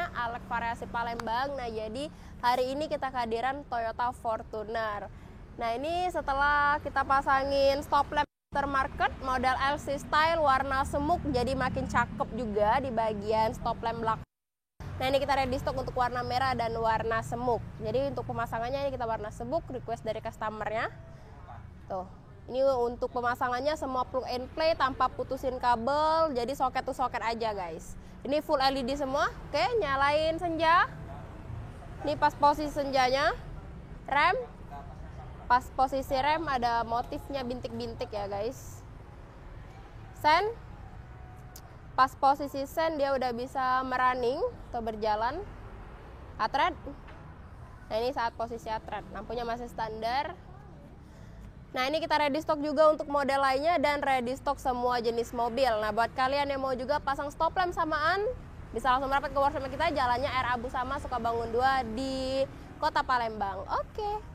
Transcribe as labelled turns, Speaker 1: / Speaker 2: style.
Speaker 1: namanya Alek Variasi Palembang. Nah, jadi hari ini kita kehadiran Toyota Fortuner. Nah, ini setelah kita pasangin stop lamp aftermarket model LC style warna semuk, jadi makin cakep juga di bagian stop lamp belakang. Nah, ini kita ready stock untuk warna merah dan warna semuk. Jadi untuk pemasangannya ini kita warna semuk, request dari customernya. Tuh, ini untuk pemasangannya semua plug and play tanpa putusin kabel, jadi soket to soket aja guys. Ini full LED semua. Oke, nyalain senja. Ini pas posisi senjanya. Rem. Pas posisi rem ada motifnya bintik-bintik ya guys. Sen. Pas posisi sen dia udah bisa merunning atau berjalan. Atret. Nah, ini saat posisi atret. Lampunya masih standar. Nah, ini kita ready stock juga untuk model lainnya dan ready stock semua jenis mobil. Nah, buat kalian yang mau juga pasang stop lamp samaan, bisa langsung merapat ke workshop kita, jalannya R Abu Sama Sukabangun 2 di Kota Palembang. Oke.